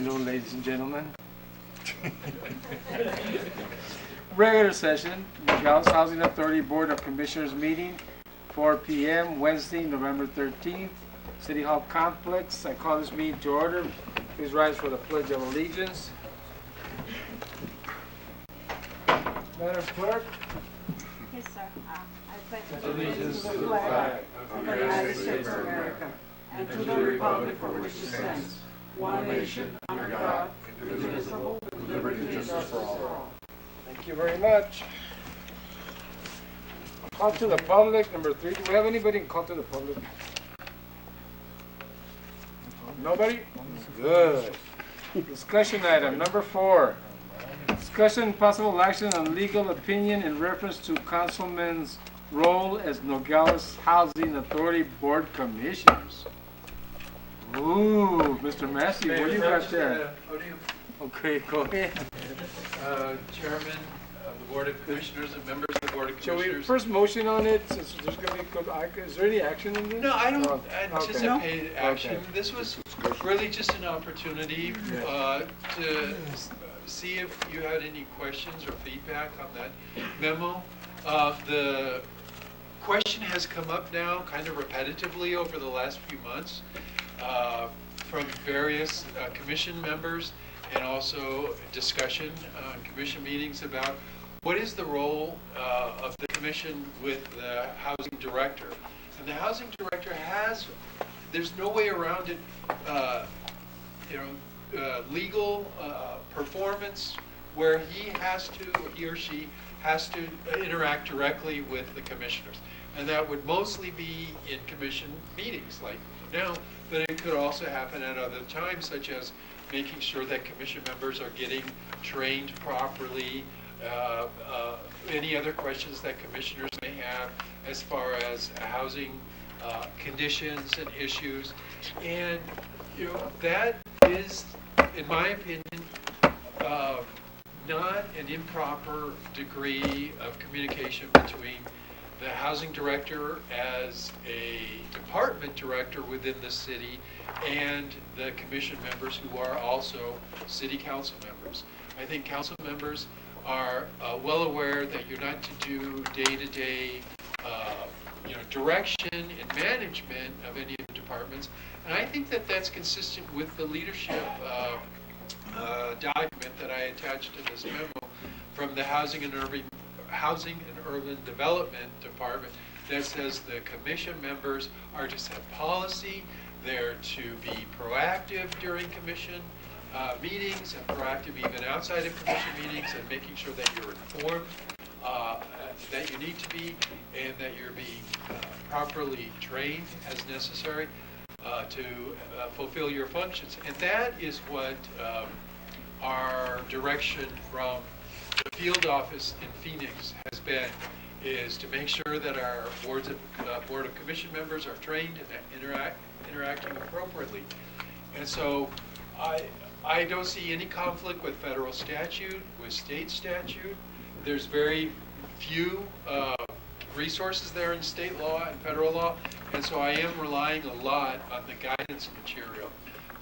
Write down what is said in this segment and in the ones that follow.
Hello, ladies and gentlemen. Regular session, Nogales Housing Authority Board of Commissioners meeting, 4 p.m. Wednesday, November 13th, City Hall Complex. I call this meeting to order. Please rise for the Pledge of Allegiance. Madam Clerk. Yes, sir. I pledge allegiance to the flag of the United States of America and to the republic for which it stands, one nation, under God, indivisible, with liberty and justice for all. Thank you very much. Call to the public, number 3. Do we have anybody in call to the public? Nobody? Good. Discussion item number 4. Discussion and possible action on legal opinion in reference to councilman's role as Nogales Housing Authority Board Commissioners. Ooh, Mr. Massey, what do you got there? Okay, go ahead. Chairman of the Board of Commissioners and members of the Board of Shall Commissioners. we first motion on it, since there's going to be, is there any action in this? No, I don't Oh, anticipate action. Okay. This was really just an opportunity to see if you had any questions or feedback on that memo. The question has come up now kind of repetitively over the last few months from various commission members, and also discussion on commission meetings about what is the role of the commission with the housing director. And the housing director there's no way around it, legal performance where he or she has to interact directly with the commissioners. And that would mostly be in commission meetings like now, but it could also happen at other times, such as making sure that commission members are getting trained properly, any other questions that commissioners may have as far as housing conditions and issues. And that is, in my opinion, not an improper degree of communication between the housing director as a department director within the city and the commission members who are also city council members. I think council members are well aware that you're not to do day-to-day direction and management of any of the departments. And I think that that's consistent with the leadership document that I attached to this memo from the Housing and Urban Development Department that says the commission members are to set policy, they're to be proactive during commission meetings and proactive even outside of commission meetings, and making sure that you're informed that you need to be, and that you're being properly trained as necessary to fulfill your functions. And that is what our direction from the field office in Phoenix has been, is to make sure that our Board of Commission members are trained and interacting appropriately. And so I don't see any conflict with federal statute, with state statute. There's very few resources there in state law and federal law, and so I am relying a lot on the guidance material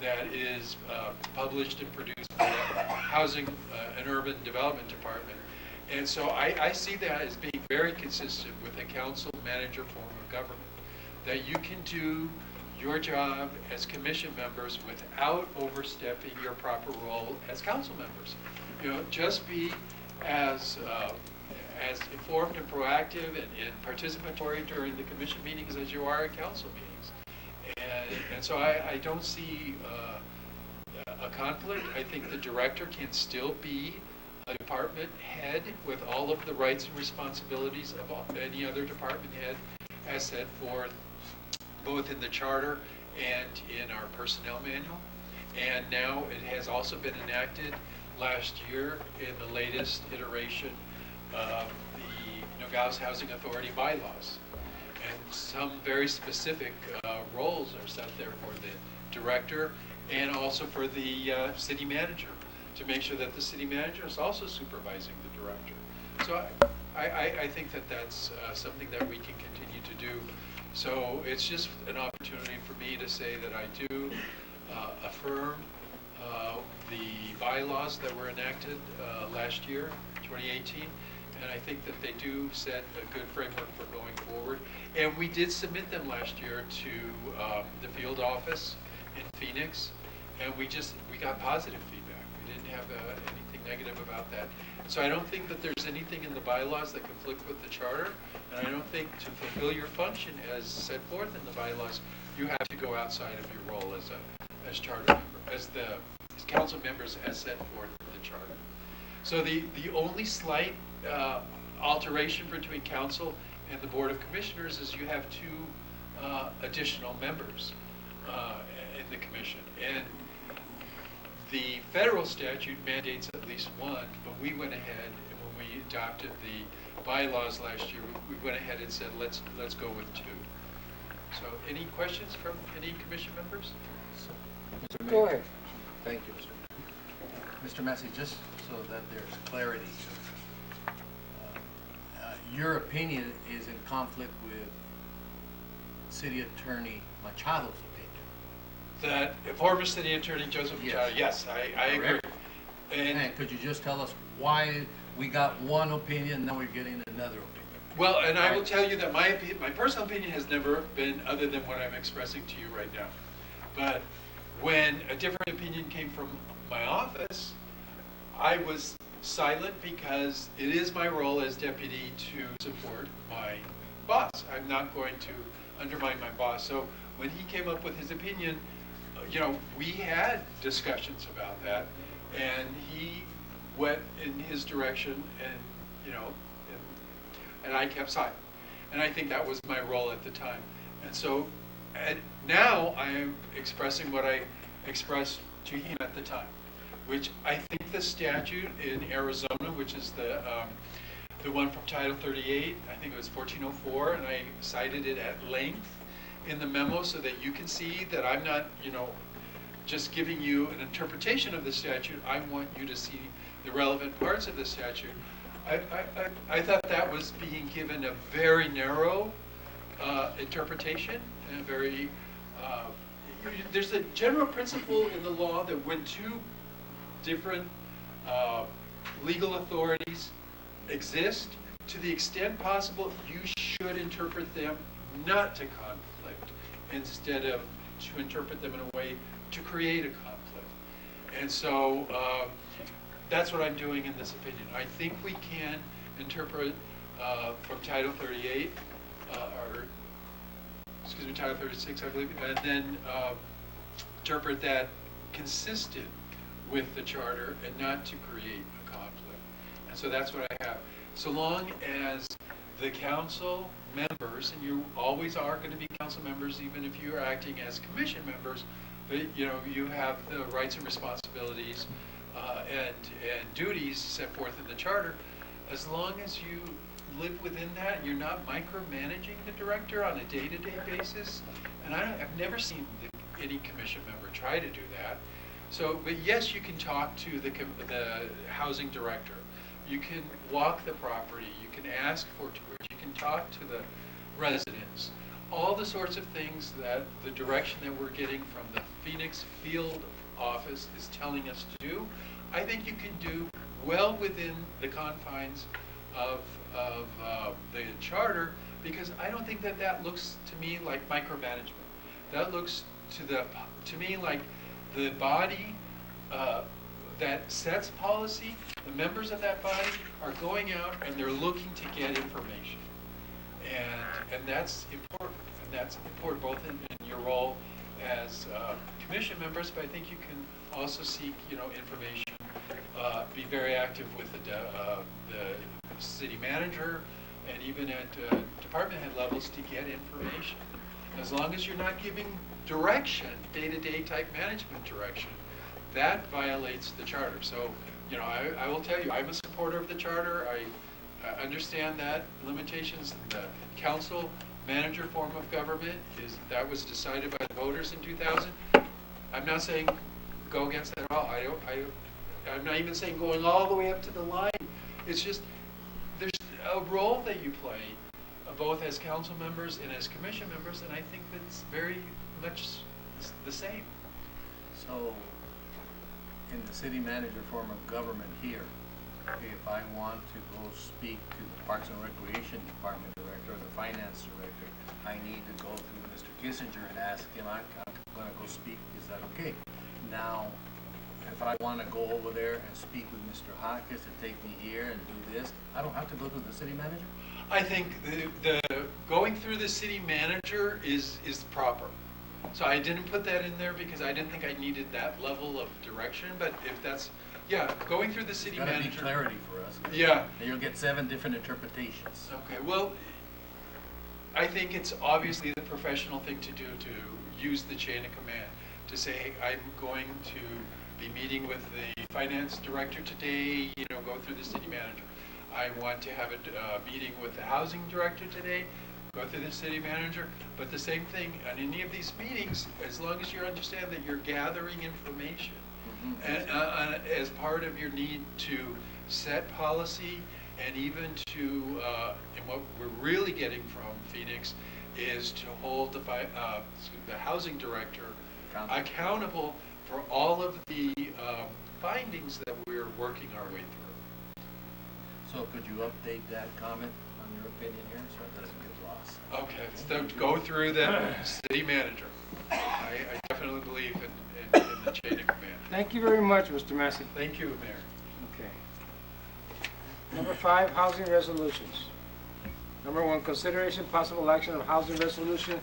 that is published and produced by the Housing and Urban Development Department. And so I see that as being very consistent with a council manager form of government, that you can do your job as commission members without overstepping your proper role as council members. Just be as informed and proactive and participatory during the commission meetings as you are at council meetings. And so I don't see a conflict. I think the director can still be a department head with all of the rights and responsibilities of any other department head as set forth both in the charter and in our personnel manual. And now it has also been enacted last year in the latest iteration of the Nogales Housing Authority bylaws. And some very specific roles are set there for the director and also for the city manager, to make sure that the city manager is also supervising the director. So I think that that's something that we can continue to do. So it's just an opportunity for me to say that I do affirm the bylaws that were enacted last year, 2018, and I think that they do set a good framework for going forward. And we did submit them last year to the field office in Phoenix, and we got positive feedback. We didn't have anything negative about that. So I don't think that there's anything in the bylaws that conflict with the charter, and I don't think to fulfill your function as set forth in the bylaws, you have to go outside of your role as charter member, as council members as set forth in the charter. So the only slight alteration between council and the Board of Commissioners is you have two additional members in the commission. And the federal statute mandates at least one, but we went ahead, and when we adopted the bylaws last year, we went ahead and said, let's go with two. So any questions from any commission members? Go ahead. Thank you, Mr. Massey, just so that there's clarity. Your opinion is in conflict with City Attorney Machado's opinion. That former City Attorney Joseph Machado, yes, I agree. And could you just tell us why we got one opinion, now we're getting another opinion? Well, and I will tell you that my personal opinion has never been other than what I'm expressing to you right now. But when a different opinion came from my office, I was silent because it is my role as deputy to support my boss. I'm not going to undermine my boss. So when he came up with his opinion, we had discussions about that, and he went in his direction, and I kept silent. And I think that was my role at the time. And so now I am expressing what I expressed to him at the time, which I think the statute in Arizona, which is the one from Title 38, I think it was 1404, and I cited it at length in the memo so that you can see that I'm not, just giving you an interpretation of the statute. I want you to see the relevant parts of the statute. I thought that was being given a very narrow interpretation, and a very, there's a general principle in the law that when two different legal authorities exist, to the extent possible, you should interpret them not to conflict, instead of to interpret them in a way to create a conflict. And so that's what I'm doing in this opinion. I think we can interpret from Title 38, or excuse me, Title 36, I believe, and then interpret that consistent with the charter and not to create a conflict. And so that's what I have. So long as the council members, and you always are going to be council members even if you are acting as commission members, but you have the rights and responsibilities and duties set forth in the charter. As long as you live within that, you're not micromanaging the director on a day-to-day basis. And I've never seen any commission member try to do that. So, but yes, you can talk to the housing director. You can walk the property. You can ask for tours. You can talk to the residents. All the sorts of things that the direction that we're getting from the Phoenix field office is telling us to do, I think you can do well within the confines of the charter, because I don't think that looks to me like micromanagement. That looks to me like the body that sets policy. The members of that body are going out and they're looking to get information, and that's important. And that's important both in your role as commission members, but I think you can also seek information. Be very active with the city manager, and even at department head levels to get information. As long as you're not giving direction, day-to-day type management direction, that violates the charter. So, I will tell you, I'm a supporter of the charter. I understand that limitations in the council manager form of government that was decided by the voters in 2000. I'm not saying go against that at all. I'm not even saying going all the way up to the line. It's just there's a role that you play, both as council members and as commission members, and I think that's very much the same. So in the city manager form of government here, if I want to go speak to the Parks and Recreation Department Director or the Finance Director, I need to go through Mr. Kissinger and ask him, I'm gonna go speak, is that okay? Now, if I wanna go over there and speak with Mr. Hawkins to take me here and do this, I don't have to go through the city manager? I think the going through the city manager is proper. So I didn't put that in there because I didn't think I needed that level of direction, but if that's, yeah, going through the city Gotta be manager. clarity for us. Yeah. And you'll get 7 different interpretations. Okay, well, I think it's obviously the professional thing to do to use the chain of command, to say, hey, I'm going to be meeting with the finance director today, you know, go through the city manager. I want to have a meeting with the housing director today, go through the city manager. But the same thing on any of these meetings, as long as you understand that you're gathering information, and as part of your need to set policy, and even to, and what we're really getting from Phoenix is to hold the housing director accountable for all of the findings that we're working our way through. So could you update that comment on your opinion here so it doesn't get lost? Okay, so go through the city manager. I definitely believe in the chain of command. Thank you very much, Mr. Massey. Thank you, Mayor. Okay. Number 5, housing resolutions. Number 1, consideration possible action of housing resolution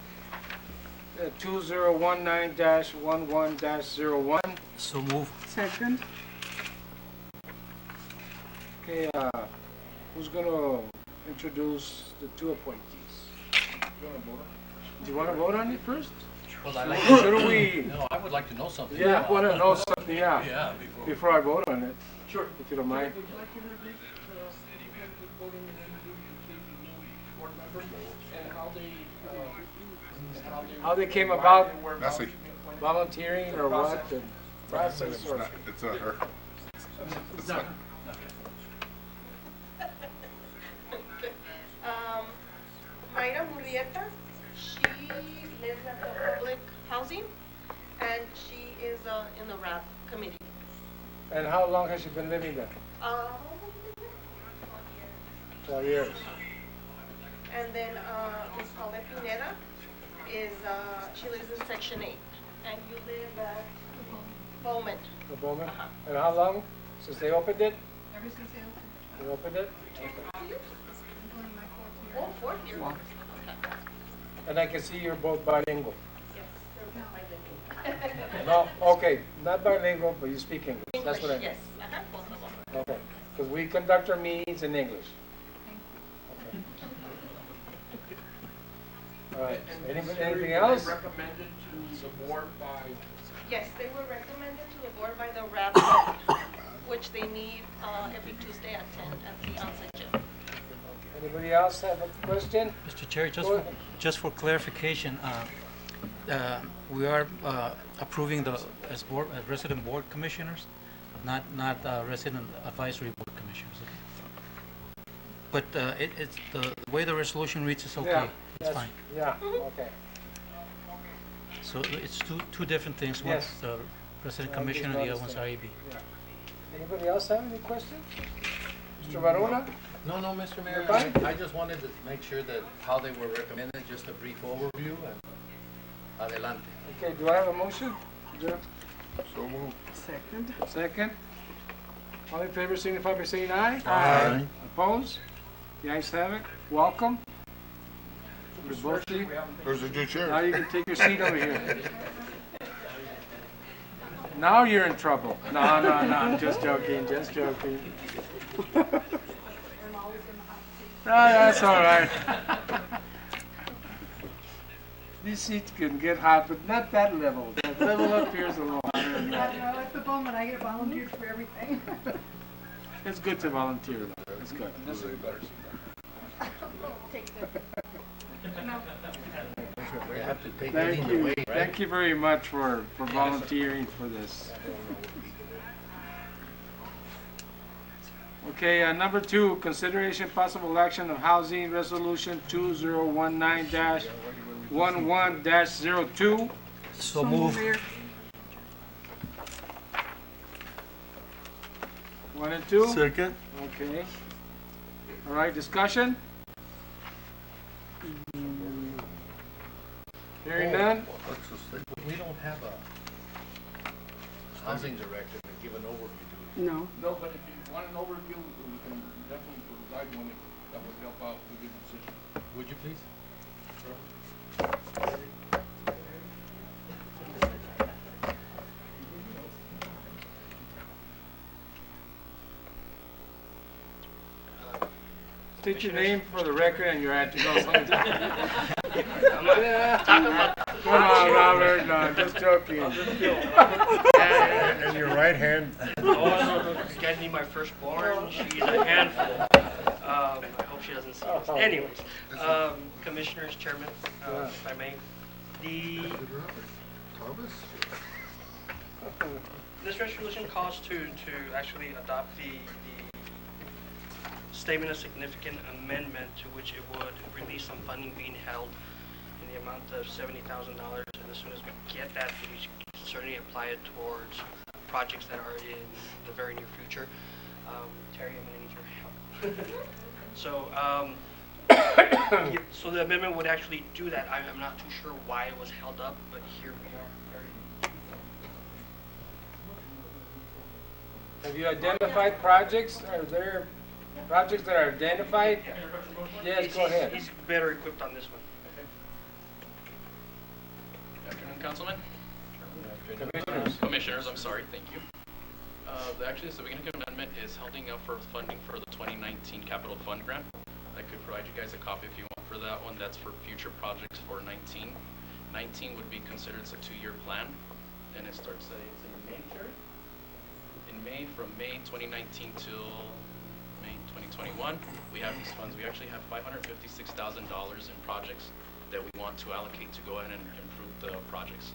2019-11-01. So move. Second. Okay, who's gonna introduce the 2 appointees? Do you wanna vote on it first? Well, I like Should we? No, I would like to know something. Yeah, I wanna know something, yeah, Yeah, before I vote on it. Sure. If you don't mind. How they came about, Massey. volunteering or what, the process or? It's her. It's not. Mayra Murrieta, she lives at the public housing, and she is in the RAP committee. And how long has she been living there? 12 years. And then Ms. Paulette Pineda is, she lives in Section 8, and you live at Bowman. The Bowman? And how long since they opened it? Ever since they opened. They opened it? I'm going my 4th year. Oh, 4th year. Okay. And I can see you're both bilingual. Yes, they're bilingual. No, okay, not bilingual, but you speak English. That's what I English, meant. yes. Both of them. Okay, because we conduct our meetings in English. Okay. All right, anything else? Recommended to the board by, Yes, they were recommended to the board by the RAP, which they meet every Tuesday at 10 at the outside gym. Anybody else have a question? Mr. Chair, Go ahead. just for clarification, we are approving as resident board commissioners, not resident advisory board commissioners. Okay? But it's the way the resolution reads is okay. Yeah, It's fine. Yeah, okay. So it's two different things. One's Yes. the resident Yeah, I commissioner, just the other one's noticed REB. Yeah. Anybody else have any questions? Mr. Varona? No, Mr. Mayor, You're fine. I just wanted to make sure that how they were recommended, just a brief overview and adelante. Okay, do I have a motion? Jeff? So moved. Second. Second? All in favor, signify by saying aye. Aye. Opposed? The ayes have it. Welcome. You're both here. There's a new chair. Now you can take your seat over here. Now you're in trouble. No, I'm just joking, just joking. That's all right. These seats can get hot, but not that level. That level up here is a little hotter than I that. know, at the moment, I get volunteered for everything. It's good to volunteer though. It's good. Take the, no, You have to take it Thank either you. way, right? Thank you very much for volunteering for this. Okay, number 2, consideration possible action of housing resolution 2019-11-02. So move. Mayor. 1 and 2? Second. Okay. All right, discussion? Hearing none? That's the same. We don't have a housing director to give an overview to it. No. No, but if you want an overview, we can definitely provide one that would help out with your decision. Would you please? State your name for the record and your address. No, come on, Robert, no, just joking. And your right hand. Oh, you guys need my firstborn. She's a handful. I hope she doesn't see this. Anyways, commissioners, chairman, if I may, Thomas? this resolution calls to actually adopt the statement of significant amendment to which it would release some funding being held in the amount of $70,000. And as soon as we get that, we should certainly apply it towards projects that are in the very near future. Terry, I'm going to need your help. So, yeah, so the amendment would actually do that. I'm not too sure why it was held up, but here we are. Have you identified projects? Are there projects that are identified? Yes, go ahead. He's better equipped on this one. Good afternoon, Councilman. Commissioners. Commissioners, I'm sorry, thank you. Actually, the significant amendment is holding up for funding for the 2019 Capital Fund Grant. I could provide you guys a copy if you want for that one. That's for future projects for 19. 19 would be considered a 2-year plan, and it starts it's in May, Terry? In May, from May 2019 till May 2021, we have these funds. We actually have $556,000 in projects that we want to allocate to go ahead and improve the projects.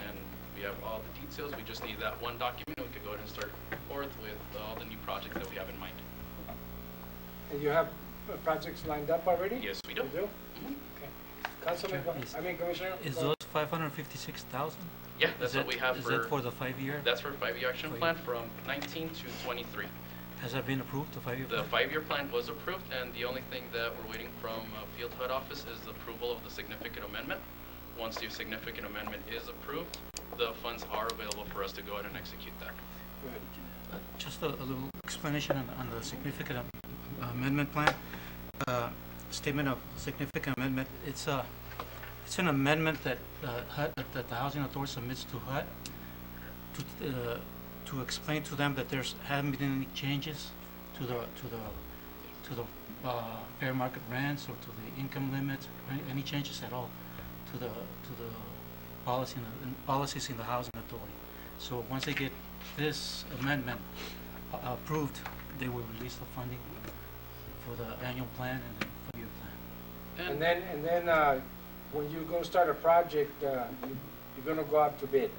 And we have all the details. We just need that one document. We could go ahead and start forth with all the new projects that we have in mind. And you have projects lined up already? Yes, we do. You do? Okay. Councilman, Commissioner? Is go those 556,000? Yeah, that's what we have Is that for the 5-year? That's for 5-year action plan from 19 to 23. Has that been approved, the 5-year The plan? 5-year plan was approved, and the only thing that we're waiting from Field HUD office is the approval of the significant amendment. Once the significant amendment is approved, the funds are available for us to go ahead and execute that. Just a little explanation on the significant amendment plan. Statement of significant amendment, it's an amendment that that the Housing Authority submits to HUD to explain to them that there's haven't been any changes to the fair market rents or to the income limits, or any changes at all to the policies in the Housing Authority. So once they get this amendment approved, they will release the funding for the annual plan and the 5-year plan. And then when you're going to start a project, you're going to go out to bid.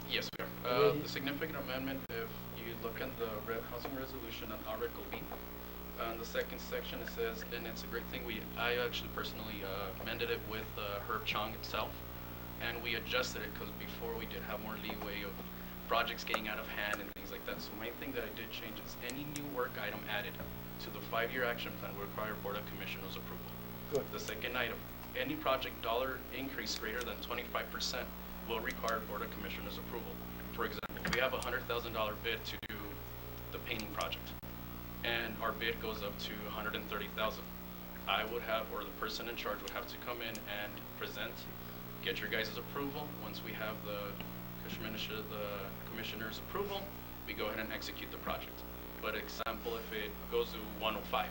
Yes, we are. The significant amendment, if you look at the housing resolution on Article B, on the second section it says, and it's a great thing, I actually personally amended it with Herb Chong itself, and we adjusted it because before we did have more leeway of projects getting out of hand and things like that. So my thing that I did change is any new work item added to the 5-year action plan will require Board of Commissioners approval. Good. The second item, any project dollar increase greater than 25% will require Board of Commissioners approval. For example, we have a $100,000 bid to do the painting project, and our bid goes up to $130,000. I would have, or the person in charge would have to come in and present, get your guys' approval. Once we have the commissioner's approval, we go ahead and execute the project. But example, if it goes to 105,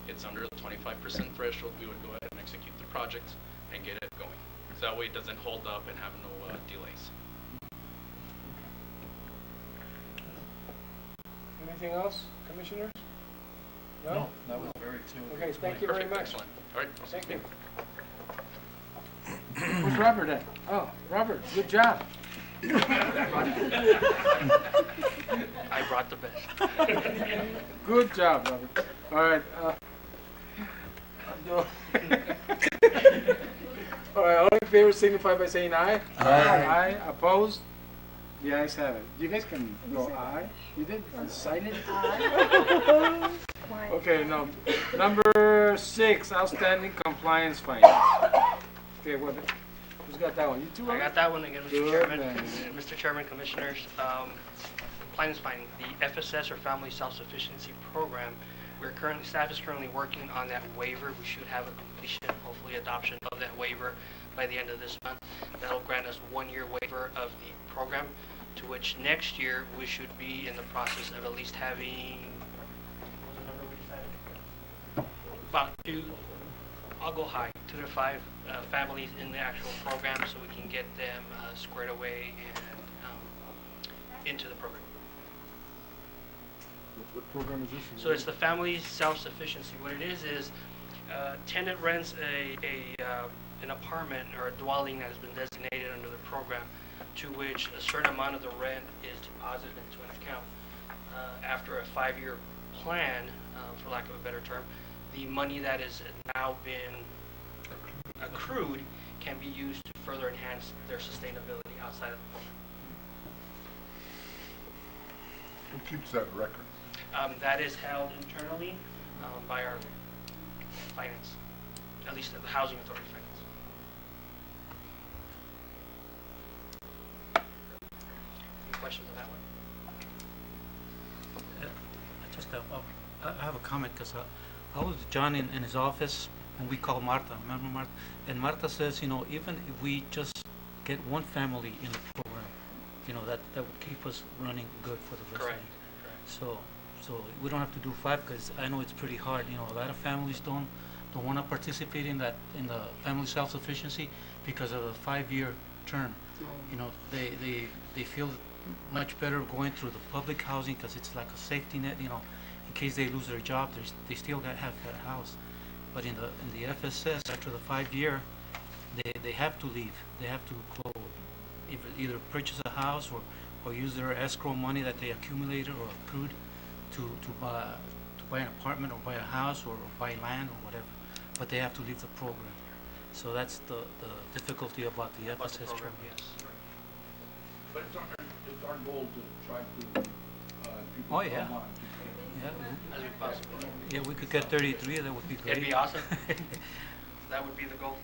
it's under the 25% threshold, we would go ahead and execute the project and get it going. So that way it doesn't hold up and have no delays. Anything else, commissioners? No, that was very clear. Okay, thank you very Perfect, much. excellent. All right. Thank you. Where's Robert at? Oh, Robert, good job. I brought the best. Good job, Robert. All right. All right, all in favor signify by saying aye. Aye. Aye, opposed? The ayes have it. You guys can go aye. You didn't sign it? Okay, no. Number 6, outstanding compliance fines. Okay, who's got that one? You two? I got that one again, Mr. Good Chairman. man. Mr. Chairman, Commissioners, compliance finding, the FSS or Family Self-Sufficiency Program, staff is currently working on that waiver. We should have a completion, hopefully adoption of that waiver by the end of this month. That'll grant us 1-year waiver of the program, to which next year we should be in the process of at least having, what was the number we decided? About I'll go high, 2 to 5 families in the actual program, so we can get them squared away and into the program. What program is this? So it's the family self-sufficiency. What it is tenant rents an apartment or a dwelling that has been designated under the program, to which a certain amount of the rent is deposited into an account. After a 5-year plan, for lack of a better term, the money that has now been accrued can be used to further enhance their sustainability outside of the program. Who keeps that record? That is held internally by our finance, at least the Housing Authority finance. Any questions on that one? I have a comment because I was with John in his office and we called Marta. Remember Marta? And Marta says, even if we just get one family in the program, that would keep us running good for the rest Correct. of it. So we don't have to do 5 because I know it's pretty hard. A lot of families don't want to participate in the family self-sufficiency because of the 5-year term. They feel much better going through the public housing because it's like a safety net. In case they lose their job, they still have that house. But in the FSS, after the 5-year, they have to leave. They have to either purchase a house or use their escrow money that they accumulated or accrued to buy an apartment or buy a house or buy land or whatever. But they have to leave the program. So that's the difficulty about the FSS program. Yes. But it's our goal to try to, people Oh, yeah. come on. Yeah, As we possible. yeah, we could get 33. That would be great. It'd be awesome. That would be the goal.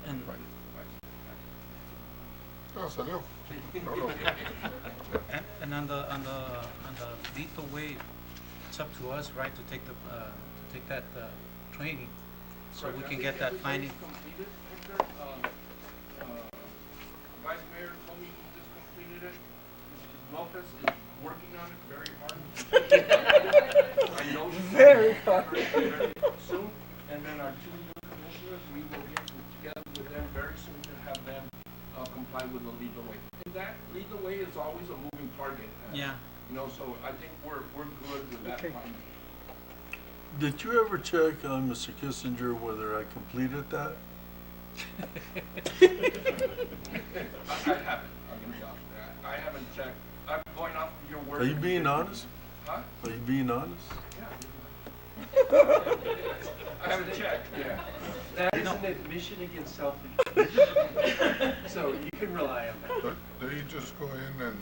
And Oh, salió. No. And on the lethal way, it's up to us, right, to take that training, so we can get that finding. Completed, Victor. Vice Mayor told me he just completed it. Mr. Lopez is working on it very hard. I know he's Very hard. very soon. And then our 2 new commissioners, we will get together with them very soon to have them comply with the legal way. And that legal way is always a moving target. Yeah. So I think we're good with that finding. Did you ever check on Mr. Kissinger whether I completed that? I haven't. I'm gonna be honest with you. I haven't checked. I'm going off of your word. Are you being honest? Huh? Are you being honest? Yeah. I haven't checked, yeah. That is an admission against self-interest. So you can rely on that. But they just go in and,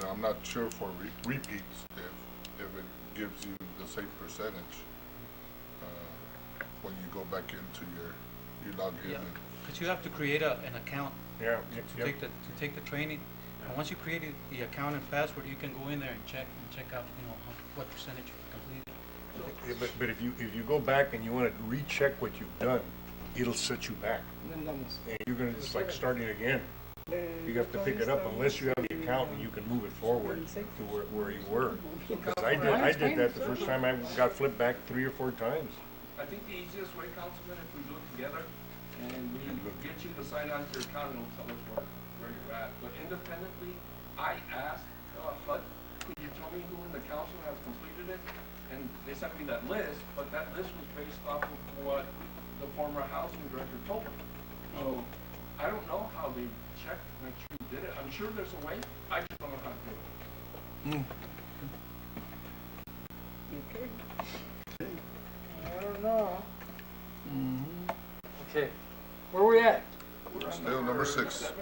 I'm not sure for repeats if it gives you the same percentage when you go back into you log in. Yeah, because you have to create an account Yeah. to take the training. And once you create the account and password, you can go in there and check out, what percentage you completed. Yeah, but if you go back and you want to recheck what you've done, it'll set you back. And you're gonna, it's like starting again. You have to pick it up unless you have the account and you can move it forward to where you were. Because I did that the first time. I got flipped back 3 or 4 times. I think the easiest way, Councilman, if we do it together and we get you to sign on to your account, it'll tell us where you're at. But independently, I asked HUD, could you tell me who in the council has completed it? And they sent me that list, but that list was based off of what the former housing director told me. So I don't know how they checked to make sure you did it. I'm sure there's a way. I just don't know how to do it. Okay. I don't know. Okay. Where we at? Still number 6.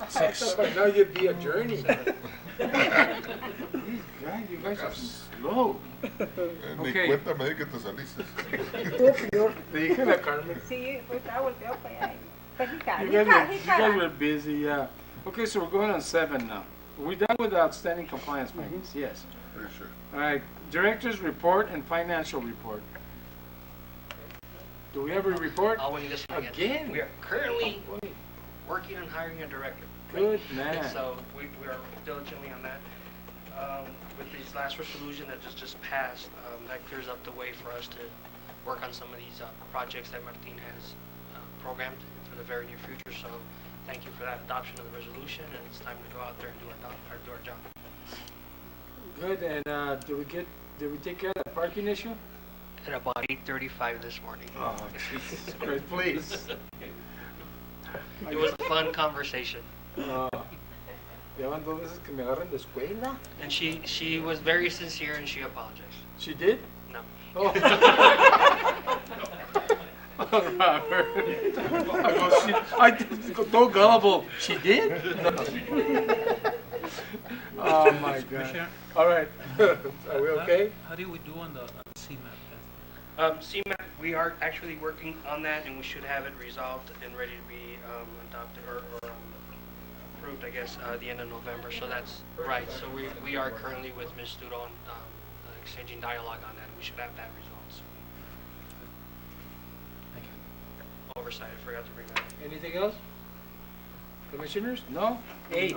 6. By now you'd be adjourning. You guys are slow. Ni Okay. cuéntame que te saliste. Le dije a la Carmen. Sí, pues estaba volteado para allá. But he got, You he guys, got, were, he you got guys on. were busy, yeah. Okay, so we're going on 7 now. We're done with the outstanding compliance findings, yes. Pretty sure. All right, director's report and financial report. Do we have a report? I'll wing this one Again? We are currently working on hiring a director. Good man. So we are diligently on that. With this last resolution that just passed, that clears up the way for us to work on some of these projects that Martin has programmed for the very near future. So thank you for that adoption of the resolution, and it's time to go out there and do our job. Good, and did we take care of that parking issue? At about 8:35 this morning. Oh, Jesus Christ, please. It was a fun conversation. Ya van 2 veces que me agarran de escuela. And she was very sincere and she apologized. She did? No. Oh. Robert. I did go gullible. She did? Oh my God. Commissioner? All right. Are we okay? How do we do on the CMAP? CMAP, we are actually working on that, and we should have it resolved and ready to be adopted or approved, I guess, the end of November. So that's right. So we are currently with Ms. Studon exchanging dialogue on that. We should have that resolved soon. Thank you. Oversight, I forgot to bring that up. Anything else? Commissioners? No? 8.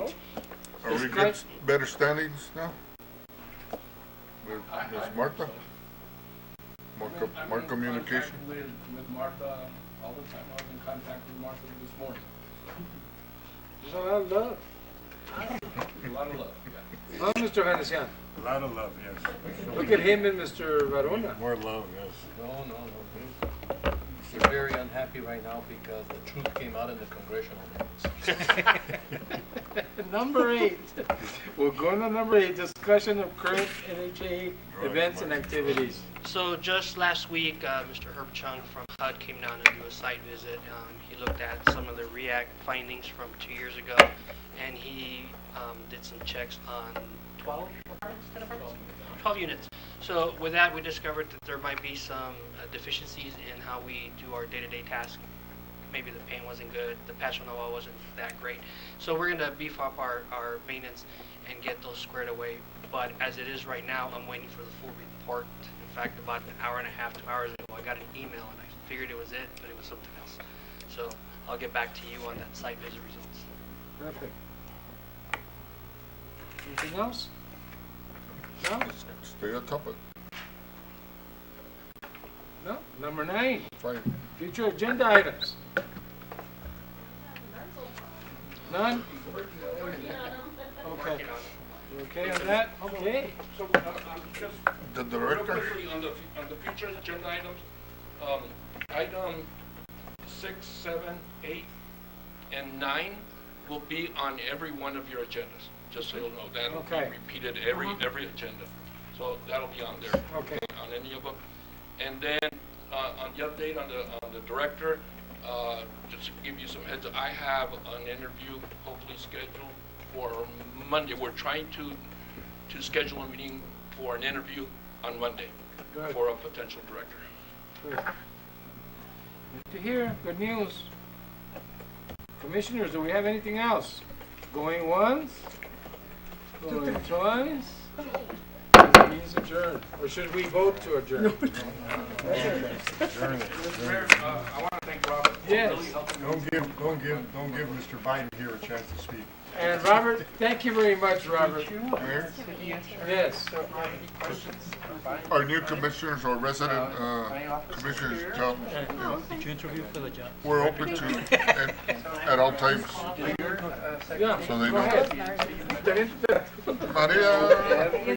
Are we good, better standings now? With Ms. Martha? More communication? With Martha all the time. I was in contact with Martha this morning. There's a lot of love. A lot of love, yeah. Huh, Mr. Venecian? A lot of love, yes. Look at him and Mr. Varona. More love, yes. No. They're very unhappy right now because the truth came out in the congressional hearings. Number 8. We're going to number 8, discussion of current NHA events and activities. So just last week, Mr. Herb Chung from HUD came down to do a site visit. He looked at some of the REACT findings from 2 years ago, and he did some checks on 12 units. So with that, we discovered that there might be some deficiencies in how we do our day-to-day tasks. Maybe the paint wasn't good, the patch on the wall wasn't that great. So we're going to beef up our maintenance and get those squared away. But as it is right now, I'm waiting for the full report. In fact, about an hour and a half, 2 hours ago, I got an email and I figured it was it, but it was something else. So I'll get back to you on that site visit results. Perfect. Anything else? No? Stay on top of it. No? Number 9, Fine. future agenda items. None? Okay. You okay on that? Okay. So, just The real director? quickly on the future agenda items, item 6, 7, 8, and 9 will be on every one of your agendas, just so you'll know. That'll Okay. be repeated every agenda. So that'll be on there. Okay. On any of them. And then, on the update on the director, just to give you some heads up, I have an interview hopefully scheduled for Monday. We're trying to schedule a meeting for an interview on Monday Good. for a potential director. Good. Good to hear. Good news. Commissioners, do we have anything else? Going once? Going twice? Means adjourn. Or should we vote to adjourn? Adjourn it. Mr. Mayor, I want to thank Robert. Yes. Don't give Mr. Biden here a chance to speak. And Robert, thank you very much, Robert. Mayor, Yes. our new commissioners or resident commissioners, job, Did you interview for the job? we're open to at all times. Yeah. So they Go know. ahead. Maria.